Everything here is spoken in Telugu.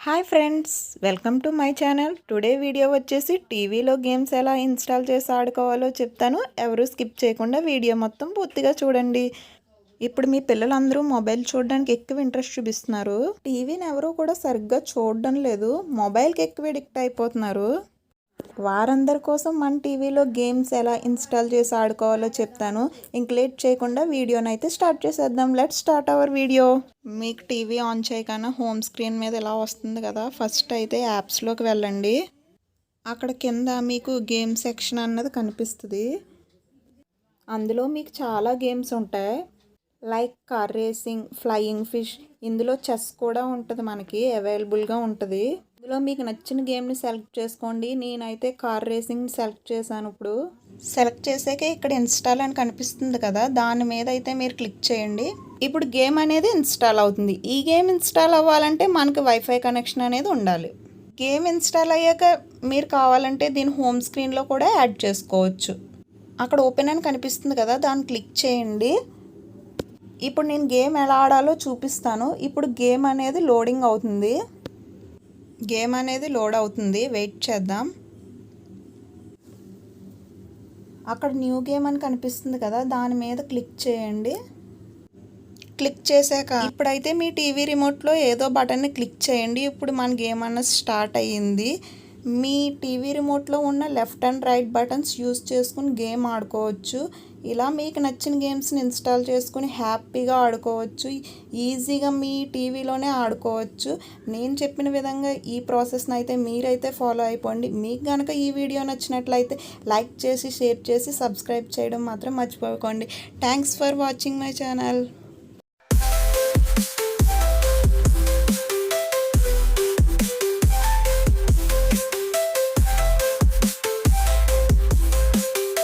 Hi friends, welcome to my channel. Today video వచ్చేసి టీవీలో గేమ్స్ ఎలా ఇన్స్టాల్ చేసి ఆడుకోవాలో చెప్తాను. ఎవరు స్కిప్ చేయకుండా వీడియో మొత్తం పూర్తిగా చూడండి. ఇప్పుడు మీ పిల్లలందరూ మొబైల్ చూడడానికి ఎక్కువ ఇంట్రెస్ట్ చూపిస్తున్నారు. టీవీని ఎవరు కూడా సరిగ్గా చూడడం లేదు, మొబైల్కి ఎక్కువ ఎడిక్ట్ అయిపోతున్నారు. వారందరి కోసం మన టీవీలో గేమ్స్ ఎలా ఇన్స్టాల్ చేసి ఆడుకోవాలో చెప్తాను. ఇంక లేట్ చేయకుండా వీడియోని అయితే స్టార్ట్ చేసేద్దాం. Let's start our video. మీకు టీవీ ఆన్ చేయగానే హోమ్ స్క్రీన్ మీద ఇలా వస్తుంది కదా. ఫస్ట్ అయితే యాప్స్లోకి వెళ్ళండి. అక్కడ కింద మీకు గేమ్ సెక్షన్ అన్నది కనిపిస్తుంది. అందులో మీకు చాలా గేమ్స్ ఉంటాయి, like car racing, flying fish. ఇందులో చెస్ కూడా ఉంటుంది, మనకి అవైలబుల్గా ఉంటుంది. ఇందులో మీకు నచ్చిన గేమ్ని సెలెక్ట్ చేసుకోండి. నేనైతే కార్ రేసింగ్ సెలెక్ట్ చేశాను. ఇప్పుడు సెలెక్ట్ చేసాక ఇక్కడ ఇన్స్టాల్ అని కనిపిస్తుంది కదా, దాని మీద అయితే మీరు క్లిక్ చేయండి. ఇప్పుడు గేమ్ అనేది ఇన్స్టాల్ అవుతుంది. ఈ గేమ్ ఇన్స్టాల్ అవ్వాలంటే మనకి వైఫై కనెక్షన్ అనేది ఉండాలి. గేమ్ ఇన్స్టాల్ అయ్యాక మీరు కావాలంటే దీని హోమ్ స్క్రీన్లో కూడా యాడ్ చేసుకోవచ్చు. అక్కడ ఓపెన్ అని కనిపిస్తుంది కదా, దాన్ని క్లిక్ చేయండి. ఇప్పుడు నేను గేమ్ ఎలా ఆడాలో చూపిస్తాను. ఇప్పుడు గేమ్ అనేది లోడింగ్ అవుతుంది. గేమ్ అనేది లోడ్ అవుతుంది, వెయిట్ చేద్దాం. అక్కడ న్యూ గేమ్ అని కనిపిస్తుంది కదా, దాని మీద క్లిక్ చేయండి. క్లిక్ చేశాక ఇప్పుడైతే మీ టీవీ రిమోట్లో ఏదో బటన్ని క్లిక్ చేయండి. ఇప్పుడు మన గేమ్ అన్నది స్టార్ట్ అయ్యింది. మీ టీవీ రిమోట్లో ఉన్న left and right buttons use చేసుకుని గేమ్ ఆడుకోవచ్చు. ఇలా మీకు నచ్చిన గేమ్స్ని ఇన్స్టాల్ చేసుకుని హ్యాపీగా ఆడుకోవచ్చు. ఈజీగా మీ టీవీలోనే ఆడుకోవచ్చు. నేను చెప్పిన విధంగా ఈ ప్రాసెస్ని అయితే మీరైతే ఫాలో అయిపోండి. మీకు కనుక ఈ వీడియో నచ్చినట్లయితే లైక్ చేసి, షేర్ చేసి, సబ్స్క్రైబ్ చేయడం మాత్రం మర్చిపోకండి. Thanks for watching my channel.